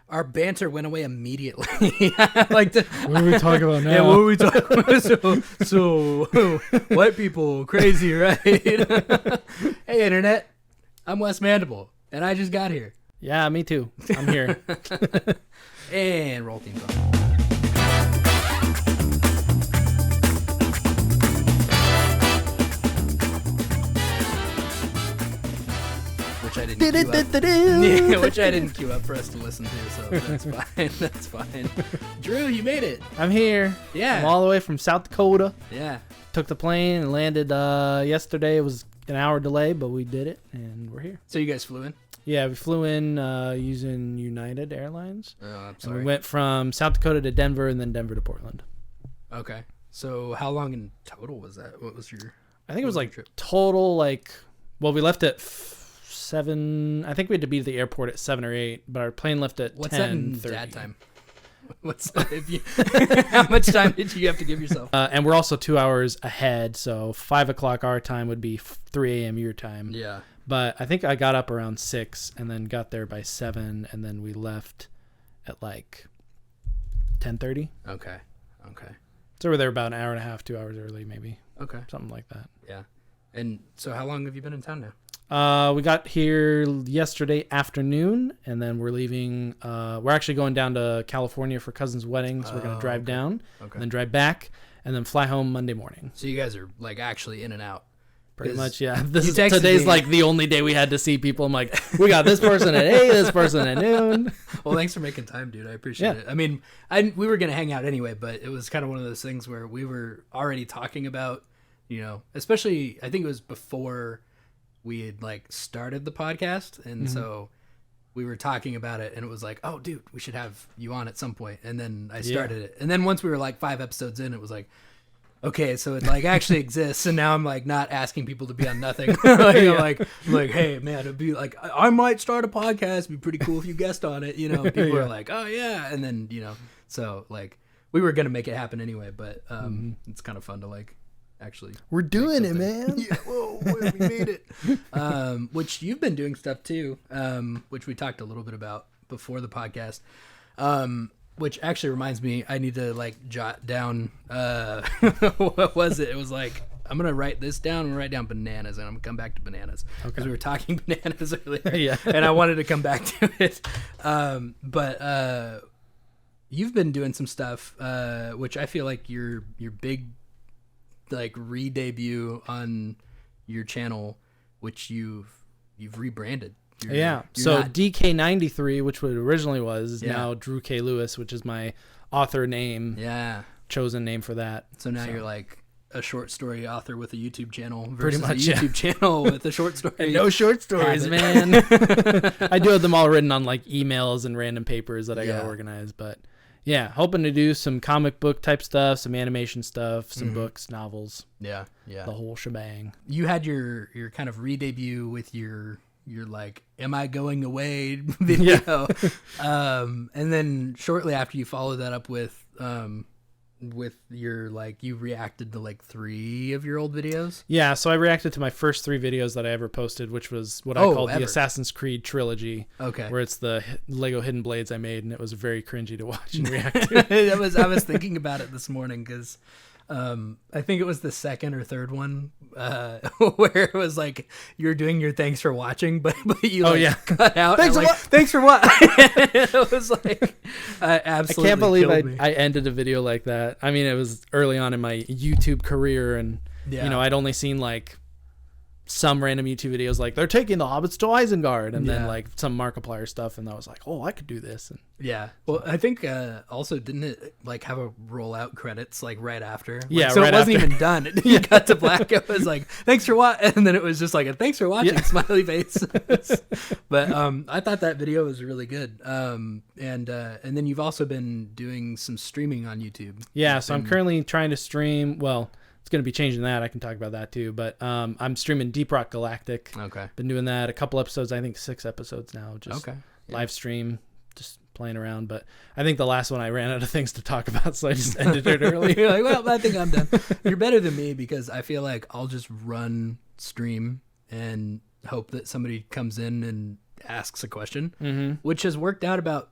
our banter went away immediately. Like, what are we talking about now? Yeah, what are we talking about? So white people crazy, right? Hey, internet. I'm Wes Mandible, and I just got here. Yeah, me too. I'm here. And roll theme song. Which I didn't queue up for us to listen to, so that's fine. That's fine. Drew, you made it. I'm here. Yeah. I'm all the way from South Dakota. Yeah. Took the plane and landed yesterday. It was an hour delay, but we did it, and we're here. So you guys flew in? Yeah, we flew in using United Airlines. Oh, I'm sorry. And we went from South Dakota to Denver and then Denver to Portland. Okay. So how long in total was that? What was your... I think it was like total well, we left at 7. I think we had to be at the airport at 7 or 8, but our plane left at 10:30. What's that in dad time? How much time did you have to give yourself? And we're also 2 hours ahead, so 5 o'clock our time would be 3 a.m. your time. Yeah. But I think I got up around 6 and then got there by 7, and then we left at like 10:30. Okay. So we're there about an hour and a half, 2 hours early, maybe. Okay. Something like that. Yeah. And so how long have you been in town now? We got here yesterday afternoon, and then we're leaving. We're actually going down to California for cousin's wedding, so we're going to drive down and then drive back and then fly home Monday morning. So you guys are like actually in and out. Pretty much, yeah. Today's like the only day we had to see people. I'm like, we got this person at 8, this person at noon. Well, thanks for making time, dude. I appreciate it. I mean, we were going to hang out anyway, but it was kind of one of those things where we were already talking about, especially I think it was before we had like started the podcast. And so we were talking about it and it was like, oh dude, we should have you on at some point. And then I started it. And then once we were like 5 episodes in, it was like, okay, so it like actually exists, and now I'm like not asking people to be on nothing. I'm like, hey man, it'd be like I might start a podcast. It'd be pretty cool if you guest on it. People are like, oh yeah, and then so like we were gonna make it happen anyway, but it's kind of fun to like actually. We're doing it, man. Yeah, whoa, we made it. Which you've been doing stuff too, which we talked a little bit about before the podcast. Which actually reminds me, I need to like jot down, what was it? It was like, I'm going to write this down. I'm going to write down bananas, and I'm going to come back to bananas. Because we were talking bananas earlier. And I wanted to come back to it. But you've been doing some stuff, which I feel like your big like re-debut on your channel, which you've rebranded. So DK93, which what it originally was, is now Drew K. Lewis, which is my author name. Yeah. Chosen name for that. So now you're like a short story author with a YouTube channel versus a YouTube channel with a short story. And no short stories, man. I do have them all written on like emails and random papers that I got to organize. But yeah, hoping to do some comic book type stuff, some animation stuff, some books, novels. Yeah. The whole shebang. You had your kind of re-debut with your like, am I going away video? And then shortly after you followed that up with your, like, you reacted to like 3 of your old videos. Yeah. So I reacted to my first 3 videos that I ever posted, which was what I called the Assassin's Creed trilogy. Okay. Where it's the Lego Hidden Blades I made. And it was very cringy to watch and react to. I was thinking about it this morning because I think it was the second or third one where it was like you're doing your thanks for watching, but you cut out. Thanks for like, what? Thanks for what? It was like absolutely. I can't believe I ended a video like that. I mean, it was early on in my YouTube career, and I'd only seen like some random YouTube videos like they're taking the hobbits to Isengard, and then like some Markiplier stuff, and I was like, oh, I could do this. And well, I think also didn't it like have a rollout credits like right after? Like, yeah, so right it wasn't after. even done. It got to black. It was like thanks for what, and then it was just like a thanks for watching smiley face. But I thought that video was really good. And then you've also been doing some streaming on YouTube. Yeah, so I'm currently trying to stream. Well, it's going to be changing that. I can talk about that too. But I'm streaming Deep Rock Galactic. Okay. Been doing that a couple episodes. I think 6 episodes now. Just live stream, just playing around. But I think the last one I ran out of things to talk about, so I just ended it early. You're like, well, I think I'm done. You're better than me because I feel like I'll just run stream and hope that somebody comes in and asks a question, which has worked out about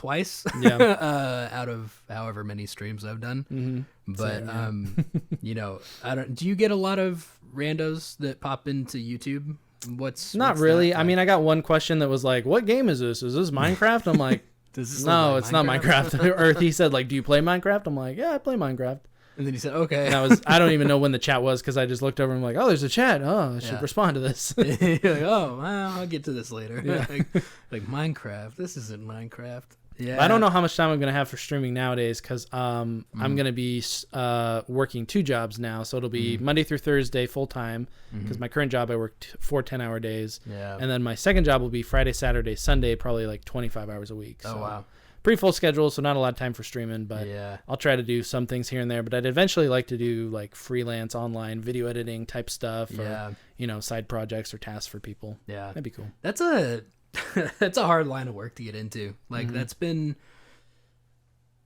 twice out of however many streams I've done. But I don't. Do you get a lot of randos that pop into YouTube? What's really. Like? I mean, I got one question that was like, "What game is this? Is this Minecraft?" I'm like, "No, it's not Minecraft." Or he said, "Like, do you play Minecraft?" I'm like, "Yeah, I play Minecraft." And then he said, "Okay." And I don't even know when the chat was because I just looked over and I'm like, "Oh, there's a chat. Oh, I should respond to this." You're like, "Oh, well, I'll get to this later." Yeah. like Minecraft. This isn't Minecraft. Yeah. But I don't know how much time I'm going to have for streaming nowadays because I'm going to be working 2 jobs now. So it'll be Monday through Thursday full time because my current job I work 4 10-hour days. Yeah. And then my second job will be Friday, Saturday, Sunday, probably like 25 hours a week. So oh, wow. Pretty full schedule, so not a lot of time for streaming, but I'll try to do some things here and there. But I'd eventually like to do like freelance online video editing type stuff or, side projects or tasks for people. Yeah. That'd be cool. That's a hard line of work to get into. Like that's been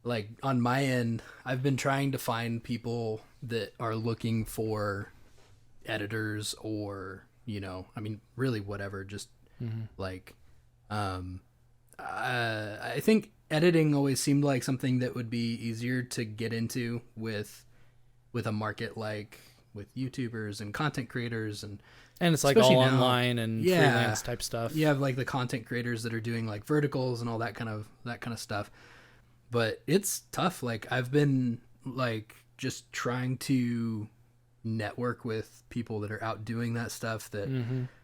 like on my end, I've been trying to find people that are looking for editors or, really whatever, just like, I think editing always seemed like something that would be easier to get into with a market like with YouTubers and content creators and it's like all online and freelance type stuff. You have like the content creators that are doing like verticals and all that kind of stuff. But it's tough. Like I've been like just trying to network with people that are out doing that stuff that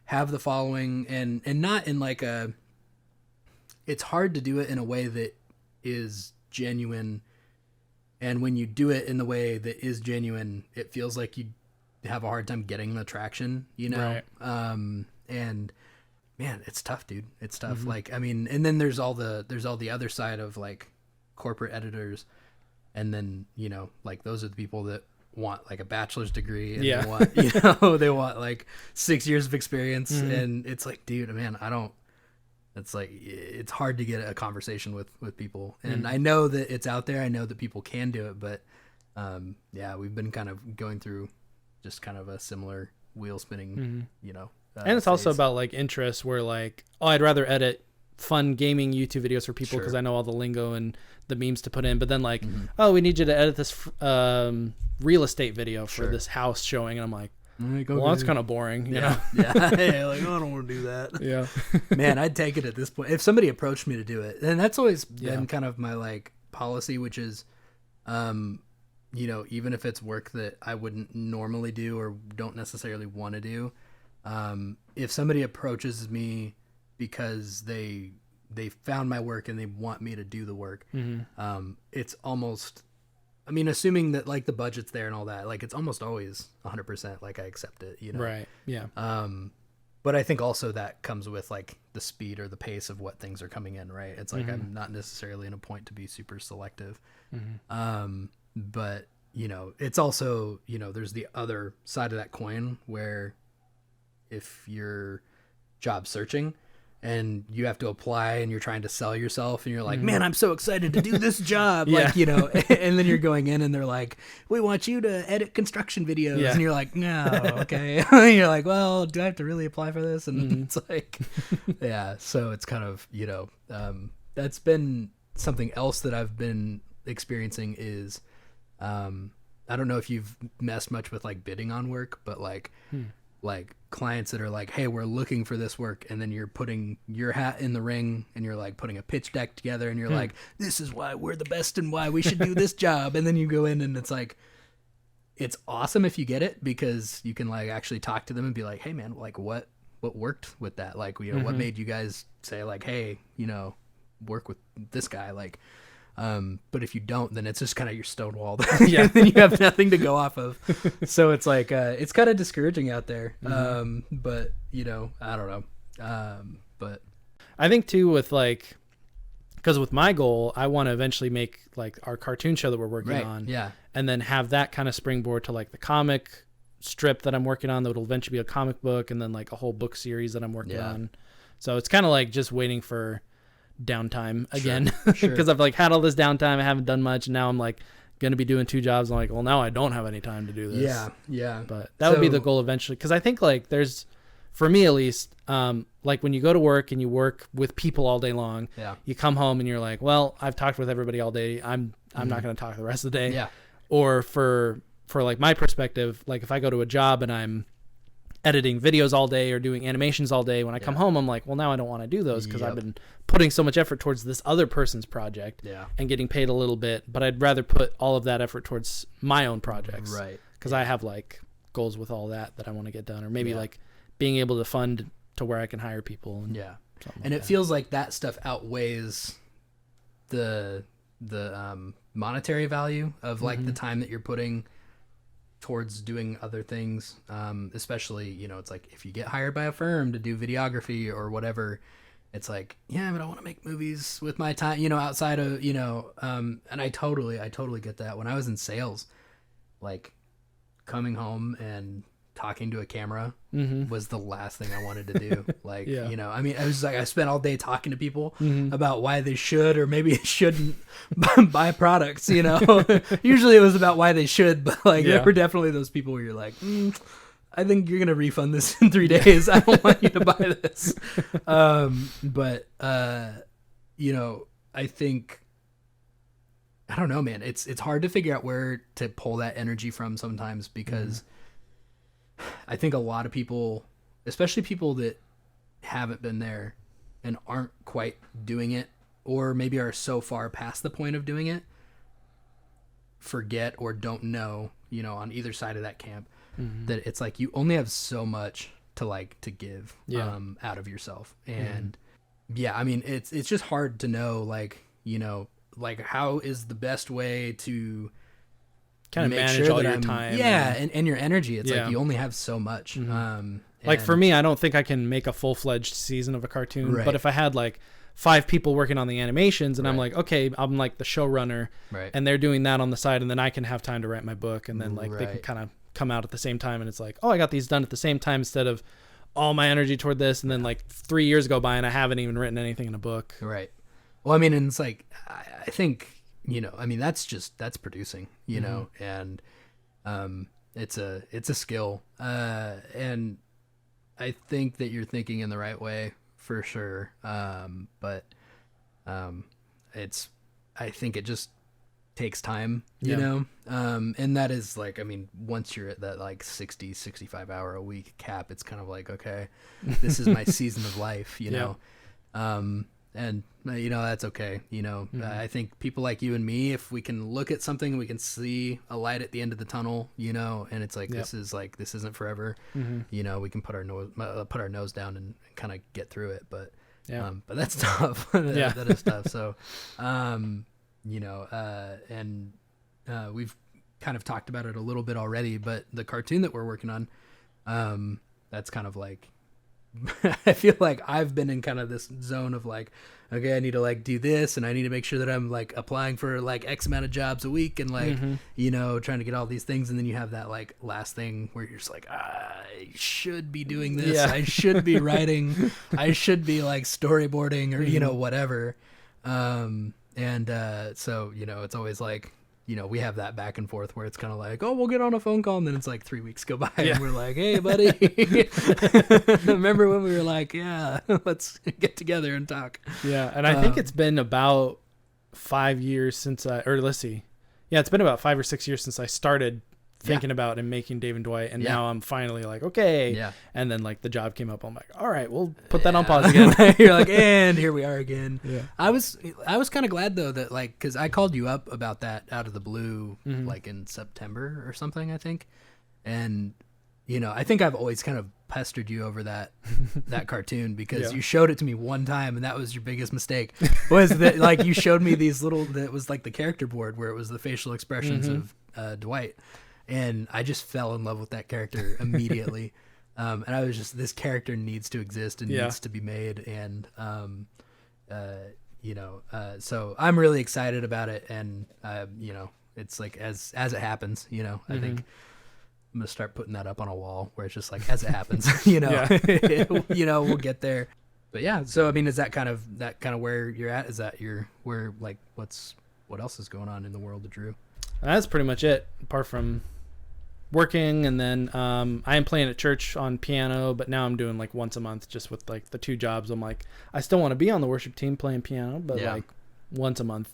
have the following and not in like it's hard to do it in a way that is genuine. And when you do it in the way that is genuine, it feels like you have a hard time getting the traction, Right. And man, it's tough, dude. It's tough. Like, I mean, and then there's all the other side of like corporate editors. And then, like those are the people that want like a bachelor's degree and they want like 6 years of experience. And it's like, dude, man, it's like, it's hard to get a conversation with people. And I know that it's out there. I know that people can do it, but we've been kind of going through just kind of a similar wheel spinning, and it's also about like interests where like, I'd rather edit fun gaming YouTube videos for people because I know all the lingo and the memes to put in. But then like, we need you to edit this real estate video for this house showing. And I'm like, well, that's kind of boring, you know? Yeah. Like, I don't want to do that. Yeah. Man, I'd take it at this point. If somebody approached me to do it, and that's always been kind of my like policy, which is, even if it's work that I wouldn't normally do or don't necessarily want to do, if somebody approaches me because they found my work and they want me to do the work, it's almost, I mean, assuming that like the budget's there and all that, like it's almost always 100% like I accept it, Right. Yeah. But I think also that comes with like the speed or the pace of what things are coming in, right? It's like I'm not necessarily in a point to be super selective. But, it's also, there's the other side of that coin where if you're job searching and you have to apply and you're trying to sell yourself and you're like, man, I'm so excited to do this job. Like, and then you're going in and they're like, we want you to edit construction videos. Yeah. And you're like, no, okay. And you're like, well, do I have to really apply for this? And it's like, so it's kind of, that's been something else that I've been experiencing is, I don't know if you've messed much with like bidding on work, but like clients that are like, hey, we're looking for this work, and then you're putting your hat in the ring and you're like putting a pitch deck together and you're like, this is why we're the best and why we should do this job. And then you go in and it's like, it's awesome if you get it because you can like actually talk to them and be like, hey man, like what worked with that? Like, what made you guys say like, hey, work with this guy? Like, but if you don't, then it's just kind of you're stonewalled. And then you have nothing to go off of. So it's like, it's kind of discouraging out there. But I don't know. But I think too with like, because with my goal, I want to eventually make like our cartoon show that we're working on. Yeah. And then have that kind of springboard to like the comic strip that I'm working on that will eventually be a comic book and then like a whole book series that I'm working on. So it's kind of like just waiting for downtime again because I've like had all this downtime. I haven't done much. And now I'm like going to be doing 2 jobs. I'm like, well, now I don't have any time to do this. Yeah. But that would be the goal eventually. Cause I think like there's for me at least, like when you go to work and you work with people all day long, you come home and you're like, well, I've talked with everybody all day. I'm not going to talk the rest of the day. Yeah. Or for like my perspective, like if I go to a job and I'm editing videos all day or doing animations all day, when I come home, I'm like, well, now I don't want to do those because I've been putting so much effort towards this other person's project and getting paid a little bit, but I'd rather put all of that effort towards my own projects. Right. Because I have like goals with all that I want to get done, or maybe like being able to fund to where I can hire people. And and it feels like that stuff outweighs the monetary value of like the time that you're putting towards doing other things, especially, you know, it's like if you get hired by a firm to do videography or whatever, it's like, yeah, but I want to make movies with my time, you know, outside of, you know, and I totally get that. When I was in sales, like coming home and talking to a camera was the last thing I wanted to do. Like, you know, I mean, I was like, I spent all day talking to people about why they should or maybe shouldn't buy products, you know. Usually it was about why they should, but like there were definitely those people where you're like, I think you're gonna refund this in 3 days. I don't want you to buy this. But you know, I think, I don't know, man. It's hard to figure out where to pull that energy from sometimes, because I think a lot of people, especially people that haven't been there and aren't quite doing it, or maybe are so far past the point of doing it, forget or don't know, you know, on either side of that camp, that it's like you only have so much to give out of yourself. And I mean, it's just hard to know, like, you know, like how is the best way to kind of manage all your time. And your energy. It's like you only have so much. Like for me, I don't think I can make a full-fledged season of a cartoon, but if I had like 5 people working on the animations and I'm like, okay, I'm like the showrunner and they're doing that on the side, and then I can have time to write my book, and then like they can kind of come out at the same time, and it's like, oh, I got these done at the same time instead of all my energy toward this, and then like 3 years go by and I haven't even written anything in a book. Right. Well, I mean, and it's like, I think, you know, I mean, that's producing, you know, and it's a skill, and I think that you're thinking in the right way for sure, but I think it just takes time, you know, and that is like, I mean, once you're at that like 65 hour a week cap, it's kind of like, okay, this is my season of life, you know. And you know, that's okay, you know. I think people like you and me, if we can look at something, we can see a light at the end of the tunnel, you know, and it's like, this isn't forever, you know. We can put our nose down and kind of get through it, but that's tough. That is tough. So you know, and we've kind of talked about it a little bit already, but the cartoon that we're working on, that's kind of like, I feel like I've been in kind of this zone of like, okay, I need to like do this, and I need to make sure that I'm like applying for like X amount of jobs a week, and like, you know, trying to get all these things. And then you have that like last thing where you're just like, I should be doing this. I should be writing. I should be like storyboarding or, you know, whatever. So, you know, it's always like, you know, we have that back and forth where it's kind of like, oh, we'll get on a phone call, and then it's like 3 weeks go by and we're like, hey, buddy, remember when we were like, yeah, let's get together and talk. Yeah, and I think it's been about 5 years since it's been about 5 or 6 years since I started thinking about and making Dave and Dwight, and now I'm finally like, okay. And then like the job came up, I'm like, all right, we'll put that on pause again. You're like, and here we are again. I was kind of glad though that like, because I called you up about that out of the blue, like in September or something, I think. And you know, I think I've always kind of pestered you over that cartoon, because you showed it to me one time, and that was your biggest mistake, was that like you showed me these little, that was like the character board where it was the facial expressions of Dwight. And I just fell in love with that character immediately. And I was just, this character needs to exist and needs to be made. And, you know, so I'm really excited about it. And, you know, it's like, as it happens, you know, I think I'm going to start putting that up on a wall where it's just like, as it happens, you know, you know, we'll get there. But yeah, so, I mean, is that kind of where you're at? Is that where like, what else is going on in the world of Drew? That's pretty much it. Apart from working, and then I am playing at church on piano, but now I'm doing like once a month just with like the 2 jobs. I'm like, I still want to be on the worship team playing piano, but like once a month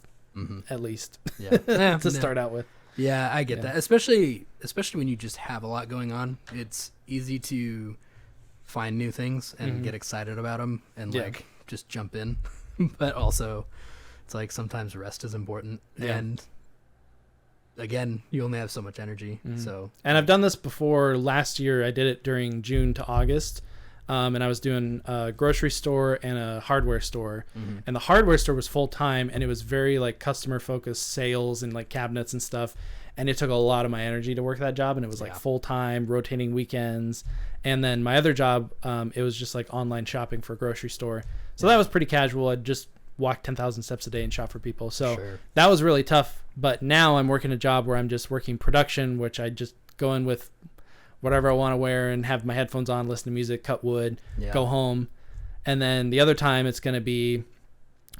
at least to start out with. Yeah, I get that. Especially when you just have a lot going on. It's easy to find new things and get excited about them and like just jump in. But also it's like sometimes rest is important. And again, you only have so much energy. So, and I've done this before. Last year I did it during June to August. And I was doing a grocery store and a hardware store, and the hardware store was full time, and it was very like customer focused sales and like cabinets and stuff. And it took a lot of my energy to work that job, and it was like full time, rotating weekends. And then my other job, it was just like online shopping for a grocery store. So that was pretty casual. I'd just walk 10,000 steps a day and shop for people. So that was really tough. But now I'm working a job where I'm just working production, which I just go in with whatever I want to wear and have my headphones on, listen to music, cut wood, go home. And then the other time it's going to be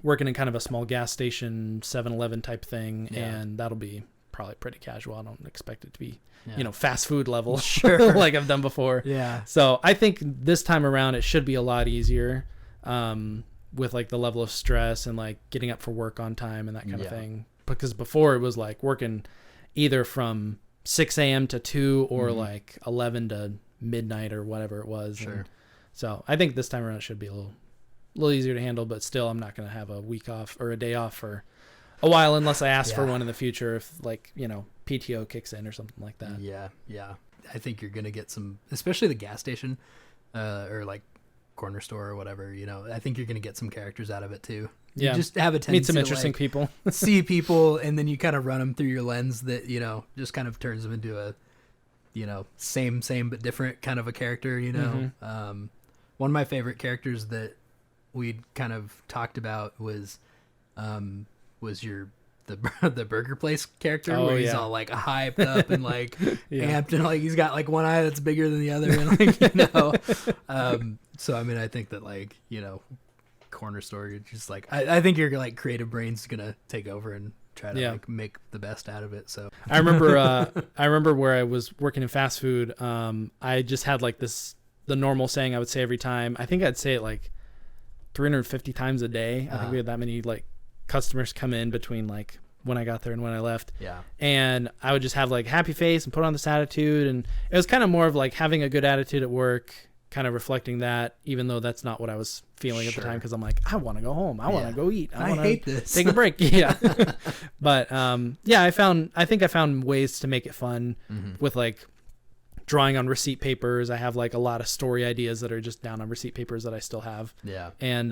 working in kind of a small gas station, 7-Eleven type thing. And that'll be probably pretty casual. I don't expect it to be, fast food level like I've done before. Yeah. So I think this time around it should be a lot easier with like the level of stress and like getting up for work on time and that kind of thing. Because before it was like working either from 6 a.m. to 2 or like 11 to midnight or whatever it was. And so I think this time around it should be a little easier to handle, but still I'm not going to have a week off or a day off for a while unless I ask for one in the future, if like, PTO kicks in or something like that. Yeah. I think you're going to get some, especially the gas station or like corner store or whatever, I think you're going to get some characters out of it too. You just have a tendency meet some interesting people. See people, and then you kind of run them through your lens that, just kind of turns them into a, same but different kind of a character, One of my favorite characters that we'd kind of talked about was the burger place character where he's all like hyped up and like amped, and like he's got like one eye that's bigger than the other, and like, so I mean I think that like, corner store, you're just like I think your like creative brain's gonna take over and try to like make the best out of it. So I remember where I was working in fast food, I just had like the normal saying I would say every time. I think I'd say it like 350 times a day. I think we had that many like customers come in between like when I got there and when I left. And I would just have like happy face and put on this attitude, and it was kind of more of like having a good attitude at work, kind of reflecting that, even though that's not what I was feeling at the time, because I'm like, I want to go home, I want to go eat, I hate this, take a break. But I think I found ways to make it fun with like drawing on receipt papers. I have like a lot of story ideas that are just down on receipt papers that I still have. And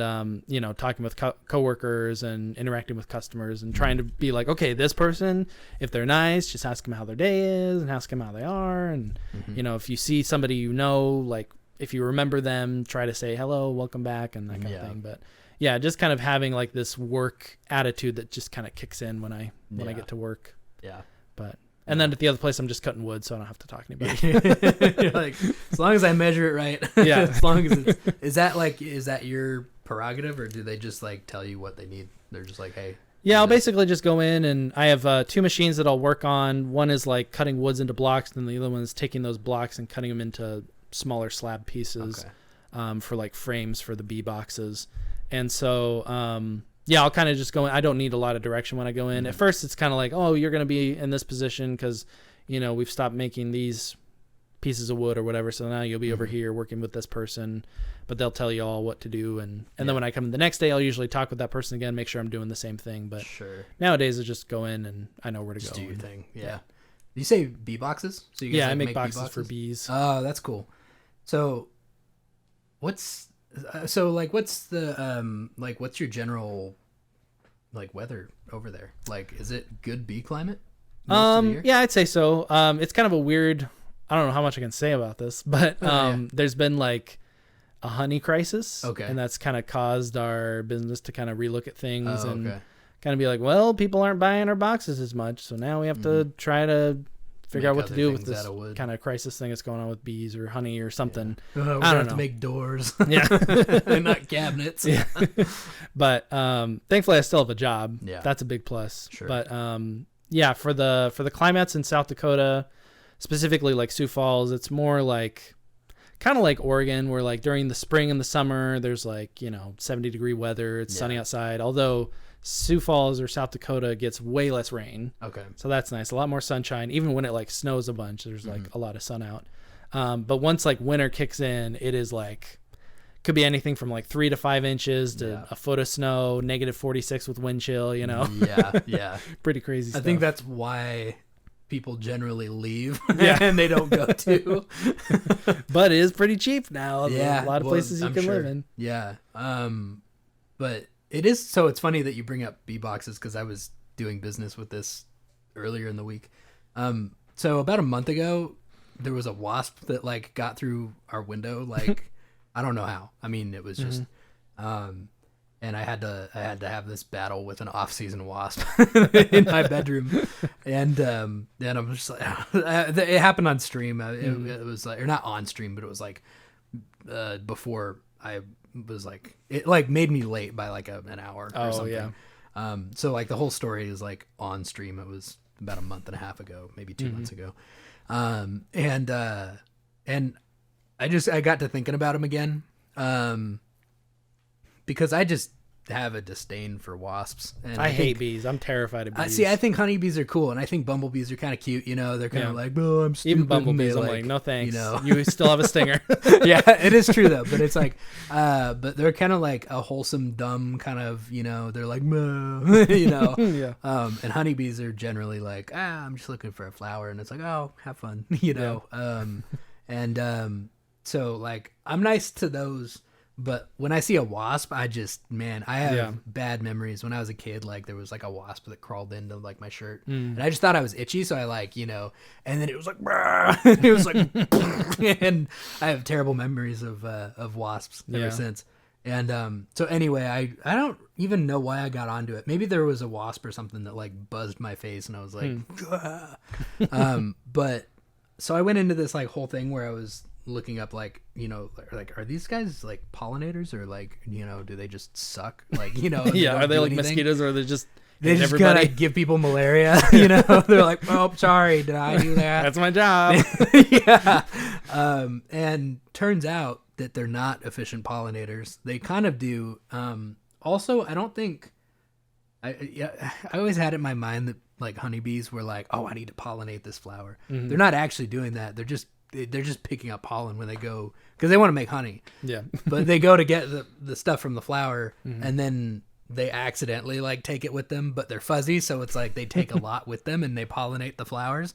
talking with coworkers and interacting with customers and trying to be like, okay, this person, if they're nice, just ask them how their day is and ask them how they are. And if you see somebody, like if you remember them, try to say hello, welcome back, and that kind of thing. But just kind of having like this work attitude that just kind of kicks in when I get to work. But and then at the other place, I'm just cutting wood, so I don't have to talk to anybody. You're like, as long as I measure it right. As long as is that your prerogative, or do they just like tell you what they need? They're just like, hey. Yeah, I'll basically just go in, and I have 2 machines that I'll work on. One is like cutting woods into blocks, and the other one is taking those blocks and cutting them into smaller slab pieces for like frames for the bee boxes. And so I'll kind of just go in. I don't need a lot of direction when I go in. At first it's kind of like, oh, you're going to be in this position because we've stopped making these pieces of wood or whatever, so now you'll be over here working with this person, but they'll tell you all what to do. And then when I come the next day, I'll usually talk with that person again, make sure I'm doing the same thing. But nowadays I just go in and I know where to go. Do your thing. You say bee boxes? So you guys, I make boxes for bees. Oh, that's cool. So what's the what's your general like weather over there? Like, is it good bee climate most of the year? Yeah, I'd say so. It's kind of a weird, I don't know how much I can say about this, but there's been like a honey crisis, and that's kind of caused our business to kind of relook at things and kind of be like, well, people aren't buying our boxes as much, so now we have to try to figure out what to do with this kind of crisis thing that's going on with bees or honey or something. We're going to have to make doors. And not cabinets. But thankfully I still have a job. That's a big plus. But for the climates in South Dakota, specifically like Sioux Falls, it's more like kind of like Oregon, where like during the spring and the summer, there's like, 70-degree weather. It's sunny outside. Although Sioux Falls or South Dakota gets way less rain. Okay. So that's nice. A lot more sunshine. Even when it like snows a bunch, there's like a lot of sun out. But once like winter kicks in, it is like, could be anything from like 3 to 5 inches to a foot of snow, -46 with wind chill, Yeah. Pretty crazy stuff. I think that's why people generally leave and they don't go to. But it is pretty cheap now. Yeah. A lot of places you can live in. Yeah. But it is, so it's funny that you bring up bee boxes, because I was doing business with this earlier in the week. So about a month ago, there was a wasp that like got through our window, like I don't know how. I mean, it was just, and I had to have this battle with an off-season wasp in my bedroom, and then I'm just like, it happened on stream. It was like, or not on stream, but it was like before I was like, it like made me late by like an hour or something. Yeah. So like the whole story is like on stream. It was about a month and a half ago, maybe 2 months ago, and I got to thinking about him again, because I just have a disdain for wasps. And I hate bees. I'm terrified of bees. I think honeybees are cool, and I think bumblebees are kind of cute. They're kind of like, oh, I'm stupid. Even bumblebees, I'm like, no thanks. You still have a stinger. Yeah, it is true though. But it's like, but they're kind of like a wholesome, dumb kind of, they're like, yeah. And honeybees are generally like, I'm just looking for a flower, and it's like, oh, have fun, So like, I'm nice to those. But when I see a wasp, I have bad memories. When I was a kid, like there was like a wasp that crawled into like my shirt, and I just thought I was itchy, so I like, and then it was like, and it was like, and I have terrible memories of wasps ever since. And so anyway, I don't even know why I got onto it. Maybe there was a wasp or something that like buzzed my face, and I was like, but so I went into this like whole thing where I was looking up like, like, are these guys like pollinators, or like, do they just suck? Like, are they like mosquitoes, or they just gotta give people malaria? They're like, oh, sorry, did I do that? That's my job. Yeah. And turns out that they're not efficient pollinators. They kind of do. Also, I don't think I always had it in my mind that like honeybees were like, oh, I need to pollinate this flower. They're not actually doing that. They're just picking up pollen when they go, because they want to make honey. Yeah. But they go to get the stuff from the flower, and then they accidentally like take it with them, but they're fuzzy, so it's like they take a lot with them and they pollinate the flowers.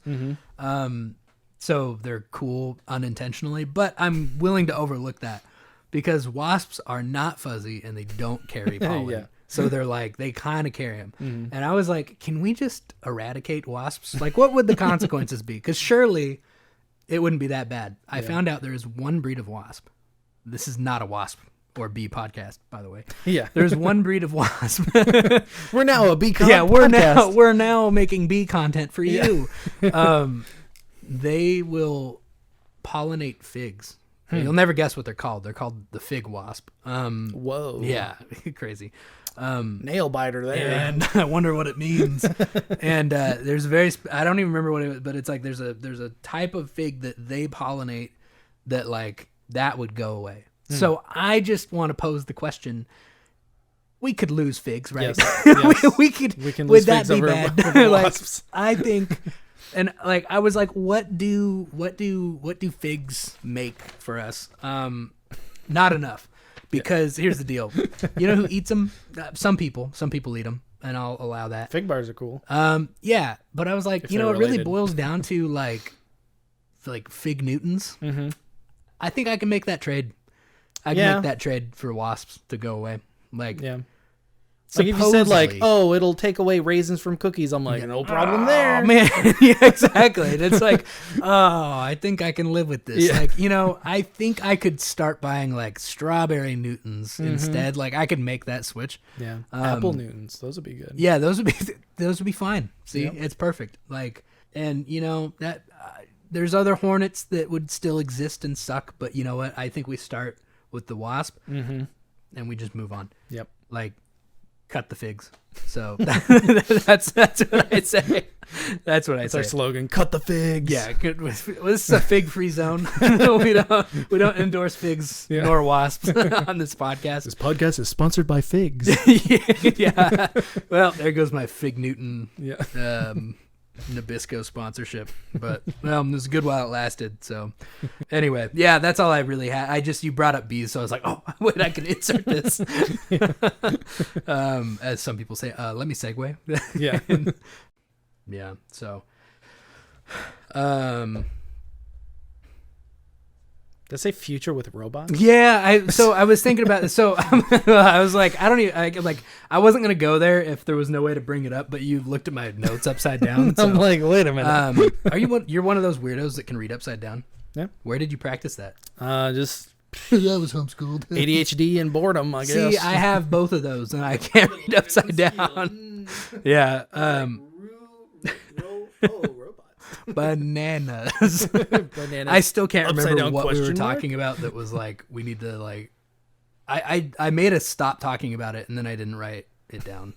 So they're cool unintentionally, but I'm willing to overlook that, because wasps are not fuzzy and they don't carry pollen. Yeah. So they're like, they kind of carry them. And I was like, can we just eradicate wasps? Like, what would the consequences be? Because surely it wouldn't be that bad. I found out there is one breed of wasp. This is not a wasp or bee podcast, by the way. Yeah. There's one breed of wasp. We're now a bee podcast. We're now making bee content for you. They will pollinate figs. You'll never guess what they're called. They're called the fig wasp. Whoa. Yeah. Crazy. Nail biter there. And I wonder what it means. And there's I don't even remember what it was, but it's like there's a type of fig that they pollinate that like that would go away. So I just want to pose the question: we could lose figs, right? Yes. we can lose would that figs be over bad? Like, I think, and like I was like, what do figs make for us? Not enough. Because here's the deal. You know who eats them? Some people eat them, and I'll allow that. Fig bars are cool. Yeah, but I was like, it really boils down to like fig Newtons. I think I can make that trade. I can make that trade for wasps to go away. Like, like if you said like, oh, it'll take away raisins from cookies, I'm like, no problem there. Man, yeah, exactly. And it's like, oh, I think I can live with this. Yeah. Like, I think I could start buying like strawberry Newtons instead. Like I could make that switch. Yeah, apple Newtons, those would be good. Yeah, those would be fine. See, it's perfect. Like, and that there's other hornets that would still exist and suck, but you know what? I think we start with the wasp, and we just move on. Yep. Like, cut the figs. So that's what I say. That's what I say. Our slogan: cut the figs. Yeah, good. This is a fig-free zone. we don't endorse figs nor wasps on this podcast. This podcast is sponsored by Figs. Yeah. Well, there goes my Fig Newton Nabisco sponsorship. But it was a good while it lasted. So anyway, yeah, that's all I really had. You brought up bees, so I was like, oh wait, I can insert this. As some people say, let me segue. Yeah. Yeah. So, Did I say future with robots? Yeah, I was thinking about this. So I was like, I wasn't gonna go there if there was no way to bring it up. But you looked at my notes upside down. So, I'm like, wait a minute. You're one of those weirdos that can read upside down? Yeah. Where did you practice that? Just I was homeschooled. ADHD and boredom, I guess. See, I have both of those, and I can't read upside down. Yeah. Bananas. I still can't remember what we were talking about that was like, we need to like, I made us stop talking about it and then I didn't write it down,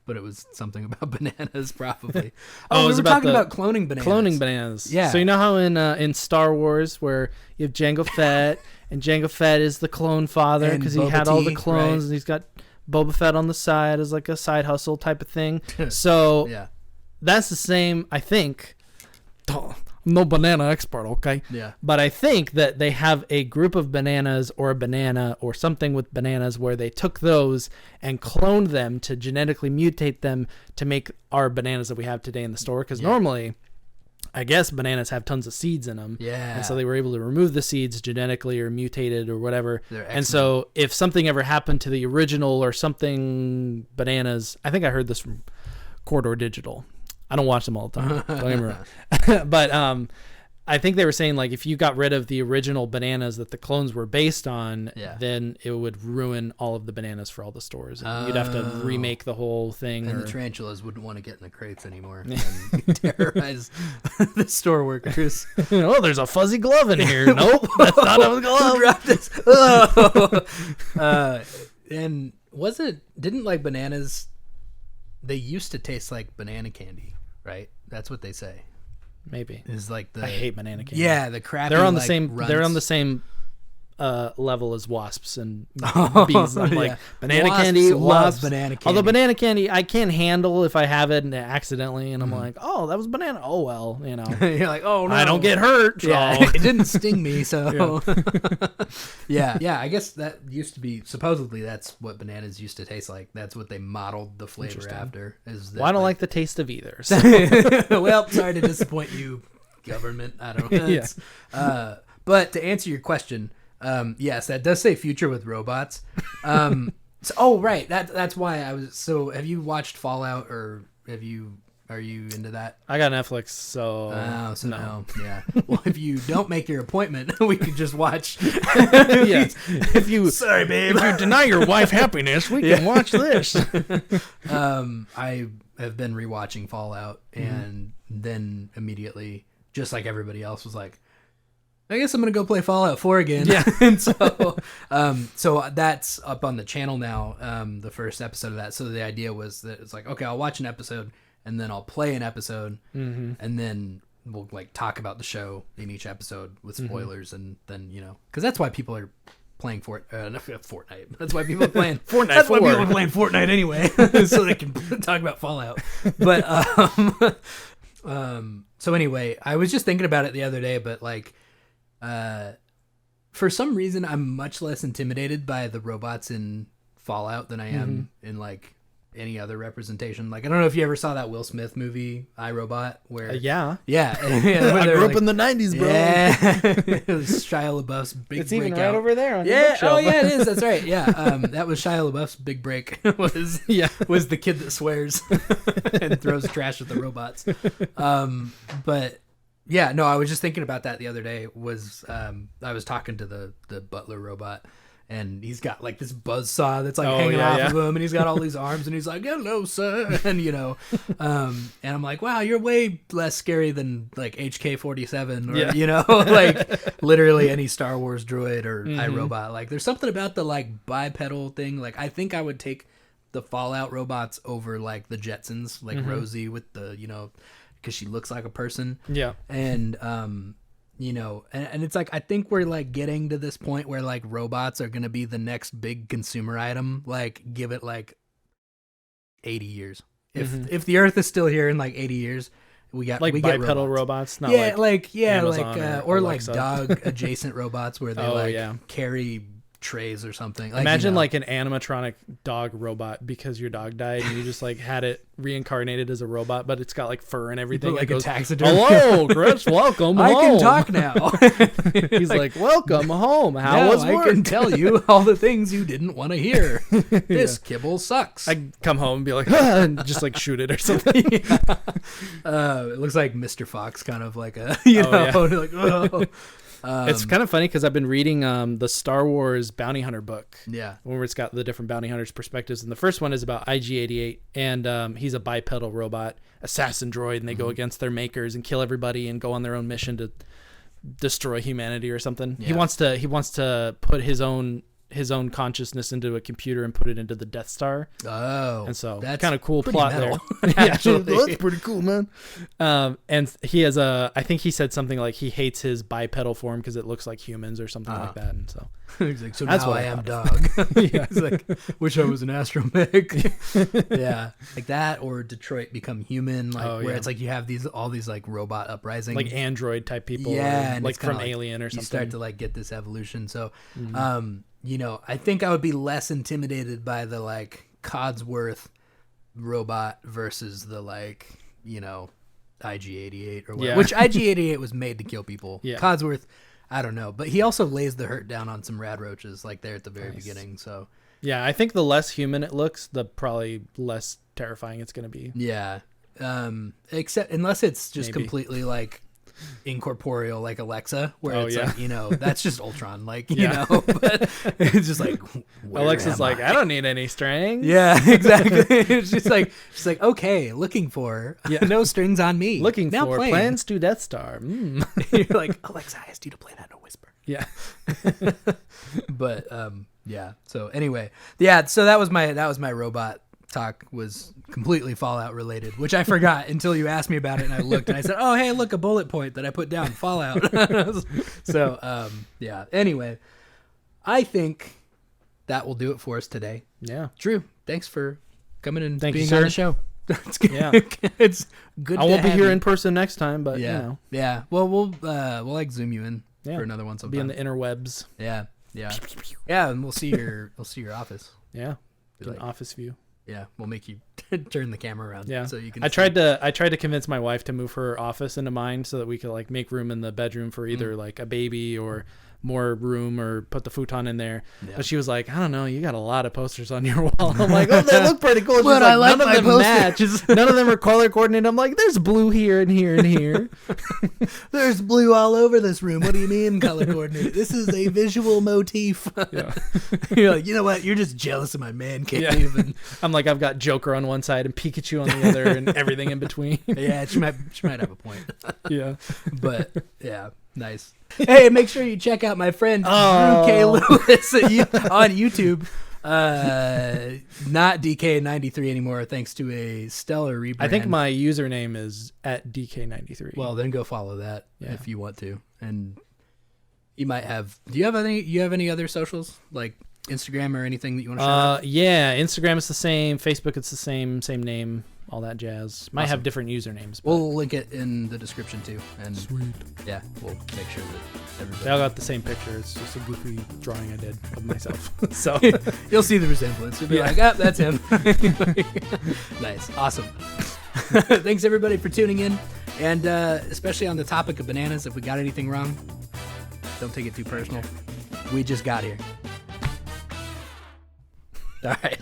but it was something about bananas probably. We were talking about cloning bananas. Cloning bananas. Yeah. So you know how in Star Wars where you have Jango Fett and Jango Fett is the clone father because he had all the clones, right? And he's got Boba Fett on the side as like a side hustle type of thing. So yeah. That's the same, I think. I'm no banana expert, okay? Yeah. But I think that they have a group of bananas or a banana or something with bananas where they took those and cloned them to genetically mutate them to make our bananas that we have today in the store. Because normally, I guess bananas have tons of seeds in them. Yeah. And so they were able to remove the seeds genetically or mutated or whatever. And so if something ever happened to the original or something bananas, I think I heard this from Corridor Digital. I don't watch them all the time. Don't get me wrong. But I think they were saying like if you got rid of the original bananas that the clones were based on, then it would ruin all of the bananas for all the stores. And you'd have to remake the whole thing. And the tarantulas wouldn't want to get in the crates anymore and terrorize the store workers. Oh, there's a fuzzy glove in here. Nope, that's not a glove. Who dropped this? Oh. And didn't like bananas, they used to taste like banana candy, right? That's what they say. Maybe. Is like I hate banana candy. Yeah, the crappy. They're on the like, same. runts. They're on the same level as wasps and bees. I'm like banana candy. Love banana candy. Although banana candy, I can handle if I have it and accidentally, and I'm like, oh, that was banana. Oh well, you know. You're like, oh no, I don't get hurt. So. Yeah, it didn't sting me. So yeah. I guess that used to be supposedly that's what bananas used to taste like. That's what they modeled the flavor after. Well, I don't like the taste of either. So. Well, sorry to disappoint you, government. I don't know. But to answer your question. Yes, that does say future with robots. Right. That's why I was. So, have you watched Fallout, or are you into that? I got Netflix, so. Oh, so no. Yeah. Well, if you don't make your appointment, we could just watch. Sorry, babe. If you deny your wife happiness, we can watch this. I have been rewatching Fallout, and then immediately, just like everybody else, was like, I guess I'm gonna go play Fallout 4 again. Yeah, and so that's up on the channel now. The first episode of that. So the idea was that it's like, okay, I'll watch an episode and then I'll play an episode, and then we'll like talk about the show in each episode with spoilers, and then because that's why people are playing Fortnite. That's why people are playing Fortnite. That's why people are playing Fortnite anyway, so they can talk about Fallout. But so anyway, I was just thinking about it the other day, but like. For some reason, I'm much less intimidated by the robots in Fallout than I am in like any other representation. Like, I don't know if you ever saw that Will Smith movie, I, Robot, where yeah, I grew up in the 90s, bro. Yeah, it was Shia LaBeouf's big. It's breakout. Even right over there. On yeah, your oh yeah, it is. That's right. Yeah, that was Shia LaBeouf's big break. was the kid that swears and throws trash at the robots. But. Yeah, no, I was just thinking about that the other day. I was talking to the butler robot, and he's got like this buzzsaw that's like hanging off of him, and he's got all these arms, and he's like, "Hello, sir," and and I'm like, "Wow, you're way less scary than like HK-47 or like literally any Star Wars droid or iRobot." Like, there's something about the like bipedal thing. Like, I think I would take the Fallout robots over like the Jetsons, like Rosie with the, you know, because she looks like a person. Yeah. And you know, and it's like I think we're like getting to this point where like robots are gonna be the next big consumer item. Like give it like 80 years. If the Earth is still here in like 80 years, we get bipedal robots. Not or like dog adjacent robots where they carry trays or something. Like, imagine like an animatronic dog robot because your dog died and you just like had it reincarnated as a robot, but it's got like fur and everything. Like a taxidermy. Hello, Chris, welcome home. I can talk now. He's like, welcome home. How was work? I can tell you all the things you didn't want to hear. This kibble sucks. I come home and be like, and just like shoot it or something. It looks like Mr. Fox, kind of like a, like, oh. It's kind of funny because I've been reading the Star Wars bounty hunter book. Yeah. Where it's got the different bounty hunters' perspectives. And the first one is about IG-88. And he's a bipedal robot, assassin droid. And they go against their makers and kill everybody and go on their own mission to destroy humanity or something. Yeah. He wants to put his own consciousness into a computer and put it into the Death Star. Oh, and so that's kind of cool plot metal. there. Actually, that's pretty cool, man. And he has I think he said something like he hates his bipedal form because it looks like humans or something like that. And so he's like, so that's now I am dog. Yeah, he's like, wish I was an astromech. Yeah, like that, or Detroit Become Human, like where it's like you have all these like robot uprisings, like android type people, and like from Alien or something. You start to like get this evolution. So, you know, I think I would be less intimidated by the like Codsworth robot versus the like, you know, IG-88 or whatever. Which IG-88 was made to kill people. Yeah. Codsworth, I don't know, but he also lays the hurt down on some rad roaches like there at the very beginning. So yeah, I think the less human it looks, the probably less terrifying it's going to be. Yeah, except unless it's just completely like incorporeal, like Alexa, where it's like, you know, that's just Ultron, like, you know, but it's just like, Alexa's like, I don't need any strings. Yeah, exactly. It's just like, she's like, okay, looking for no strings on me. Looking now for plans to Death Star. You're like, Alexa, I asked you to play that in a whisper. Yeah. But yeah. So anyway, yeah. So that was my robot talk, was completely Fallout related, which I forgot until you asked me about it, and I looked and I said, oh hey, look, a bullet point that I put down, Fallout. So yeah, anyway, I think that will do it for us today. Yeah, Drew, thanks for coming and being on the show. It's good. Yeah, it's good. I won't be here in person next time, but yeah, you know. Yeah, well we'll like zoom you in for another one sometime. Be in the interwebs. Yeah, and we'll see your office. Yeah, get an office view. Yeah, we'll make you turn the camera around. Yeah, so you can. I tried to convince my wife to move her office into mine so that we could like make room in the bedroom for either like a baby or more room, or put the futon in there. Yeah. But she was like, I don't know, you got a lot of posters on your wall. I'm like, oh, they look pretty cool. But like, I like none my of them posters. match. None of them are color coordinated. I'm like, there's blue here and here and here. There's blue all over this room. What do you mean color coordinated? This is a visual motif. Yeah. You're like, you know what? You're just jealous of my man cave. Yeah. And I'm like, I've got Joker on one side and Pikachu on the other and everything in between. Yeah, she might have a point. Yeah. But yeah, nice. Hey, make sure you check out my friend Drew K. Lewis on YouTube. Not DK93 anymore, thanks to a stellar rebrand. I think my username is at DK93. Well, then go follow that if you want to. And you might have. Do you have any other socials like Instagram or anything that you want to share? Yeah, Instagram is the same. Facebook, it's the same name. All that jazz. Might have different usernames. But we'll link it in the description too. And sweet. Yeah, we'll make sure that everybody. They all got the same picture. It's just a goofy drawing I did of myself. So you'll see the resemblance. You'll be like, oh, that's him. Nice. Awesome. Thanks everybody for tuning in. And especially on the topic of bananas, if we got anything wrong, don't take it too personal. We just got here. All right.